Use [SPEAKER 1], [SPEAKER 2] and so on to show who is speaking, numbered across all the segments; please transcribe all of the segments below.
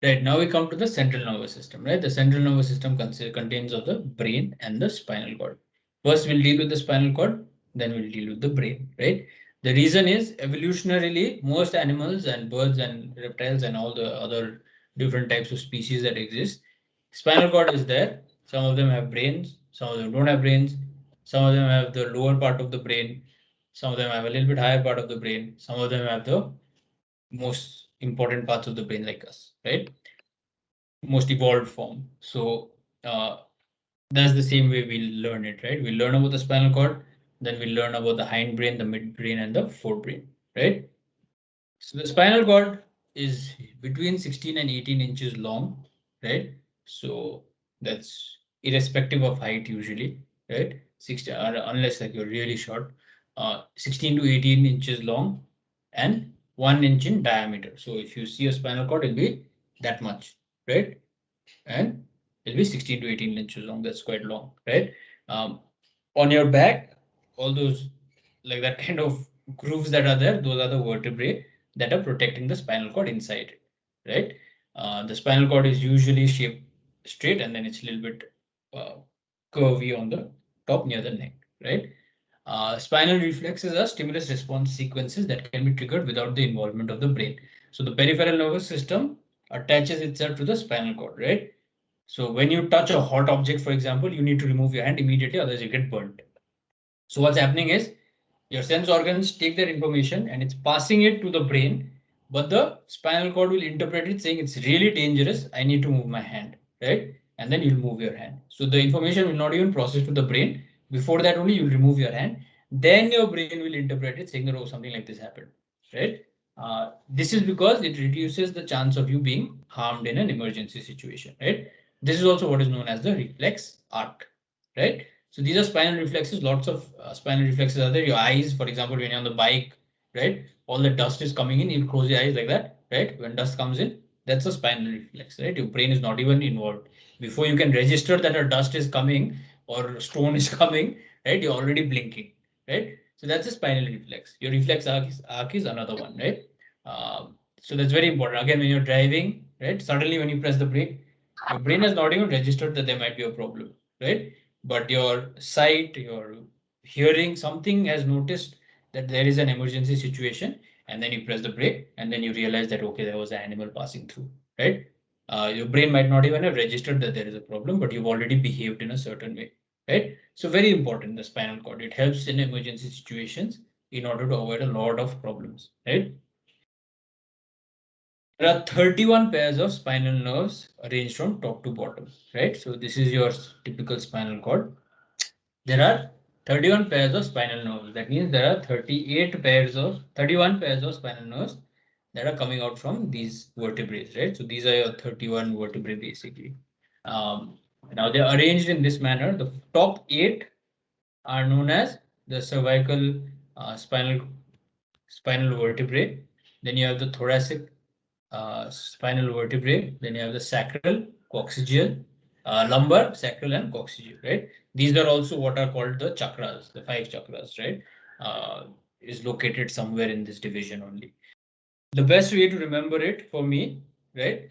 [SPEAKER 1] Right, now we come to the central nervous system, right? The central nervous system contains of the brain and the spinal cord. First, we'll deal with the spinal cord, then we'll deal with the brain, right? The reason is evolutionarily, most animals and birds and reptiles and all the other different types of species that exist, spinal cord is there. Some of them have brains, some of them don't have brains, some of them have the lower part of the brain, some of them have a little bit higher part of the brain, some of them have the most important parts of the brain like us, right? Most evolved form. So that's the same way we learn it, right? We learn about the spinal cord, then we learn about the hindbrain, the midbrain, and the forebrain, right? So the spinal cord is between 16 and 18 inches long, right? So that's irrespective of height usually, right? 60, unless like you're really short, 16 to 18 inches long and 1 inch in diameter. So if you see a spinal cord, it'll be that much, right? And it'll be 16 to 18 inches long. That's quite long, right? Um, on your back, all those like that kind of grooves that are there, those are the vertebrae that are protecting the spinal cord inside it, right? The spinal cord is usually shaped straight and then it's a little bit uh, curvy on the top near the neck, right? Spinal reflexes are stimulus response sequences that can be triggered without the involvement of the brain. So the peripheral nervous system attaches itself to the spinal cord, right? So when you touch a hot object, for example, you need to remove your hand immediately, otherwise you get burnt. So what's happening is your sense organs take that information and it's passing it to the brain, but the spinal cord will interpret it saying it's really dangerous. I need to move my hand, right? And then you'll move your hand. So the information will not even process to the brain. Before that, only you'll remove your hand. Then your brain will interpret it saying that, oh, something like this happened, right? This is because it reduces the chance of you being harmed in an emergency situation, right? This is also what is known as the reflex arc, right? So these are spinal reflexes. Lots of spinal reflexes are there. Your eyes, for example, when you're on the bike, right? All the dust is coming in. You close your eyes like that, right? When dust comes in, that's a spinal reflex, right? Your brain is not even involved. Before you can register that a dust is coming or stone is coming, right? You're already blinking, right? So that's a spinal reflex. Your reflex arc is another one, right? So that's very important. Again, when you're driving, right? Suddenly, when you press the brake, your brain has not even registered that there might be a problem, right? But your sight, your hearing, something has noticed that there is an emergency situation, and then you press the brake, and then you realize that okay, there was an animal passing through, right? Your brain might not even have registered that there is a problem, but you've already behaved in a certain way, right? So very important, the spinal cord. It helps in emergency situations in order to avoid a lot of problems, right? There are 31 pairs of spinal nerves arranged from top to bottom, right? So this is your typical spinal cord. There are 31 pairs of spinal nerves. That means there are 31 pairs of spinal nerves that are coming out from these vertebrae, right? So these are your 31 vertebrae basically. Um, Now they're arranged in this manner. The top 8 are known as the cervical spinal vertebrae. Then you have the thoracic spinal vertebrae. Then you have the sacral, coccygeal, lumbar, sacral, and coccygeal, right? These are also what are called the chakras, the 5 chakras, right? Is located somewhere in this division only. The best way to remember it for me, right,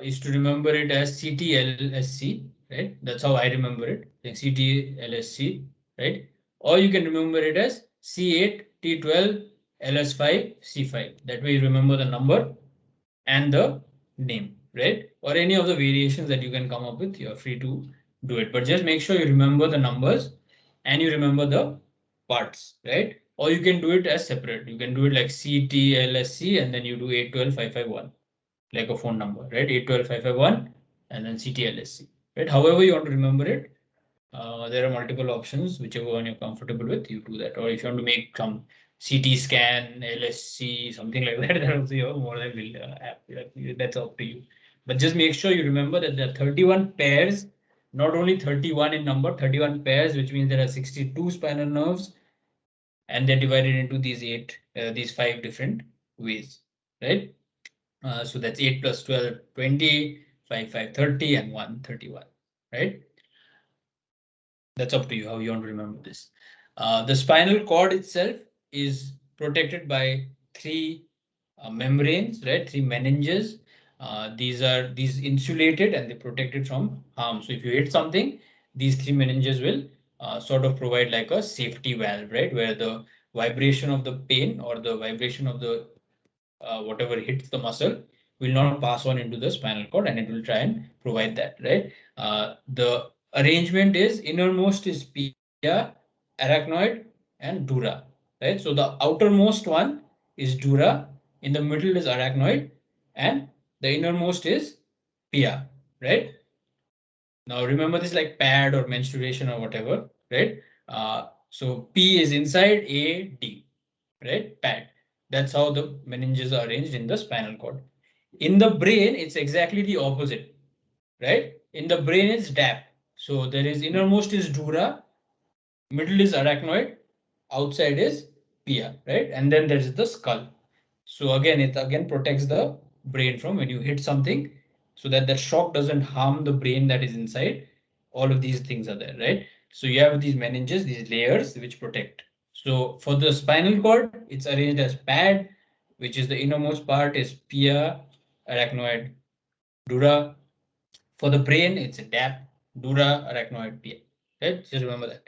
[SPEAKER 1] is to remember it as CTLSC, right? That's how I remember it, like CTLSC, right? Or you can remember it as C8, T12, LS5, C5. That way you remember the number and the name, right? Or any of the variations that you can come up with, you're free to do it. But just make sure you remember the numbers and you remember the parts, right? Or you can do it as separate. You can do it like CTLSC and then you do 812 like a phone number, right? 812 and then CTLSC, right? However you want to remember it, there are multiple options, whichever one you're comfortable with, you do that. Or if you want to make some CT scan, LSC, something like that, that also you have more than will app. That's up to you. But just make sure you remember that there are 31 pairs, not only 31 in number, 31 pairs, which means there are 62 spinal nerves, and they're divided into these 5 different ways, right? So that's 8 plus 12, 20, 5, 5, 30, and 1, 31, right? That's up to you how you want to remember this. The spinal cord itself is protected by 3 membranes, right? 3 meninges. These are insulated and they protect it from harm. So if you hit something, these three meninges will sort of provide like a safety valve, right? Where the vibration of the pain or the vibration of the whatever hits the muscle will not pass on into the spinal cord, and it will try and provide that, right? The arrangement is innermost is pia, arachnoid, and dura, right? So the outermost one is dura, in the middle is arachnoid, and the innermost is pia, right? Now remember this like pad or menstruation or whatever, right? So P is inside, A, D, right? Pad. That's how the meninges are arranged in the spinal cord. In the brain, it's exactly the opposite, right? In the brain, it's DAP. So there is innermost is dura, middle is arachnoid, outside is pia, right? And then there is the skull. So again, it again protects the brain from when you hit something, so that that shock doesn't harm the brain that is inside. All of these things are there, right? So you have these meninges, these layers which protect. So for the spinal cord, it's arranged as pad, which is the innermost part is pia, arachnoid, dura. For the brain, it's a DAP, dura, arachnoid, pia. Right? Just remember that.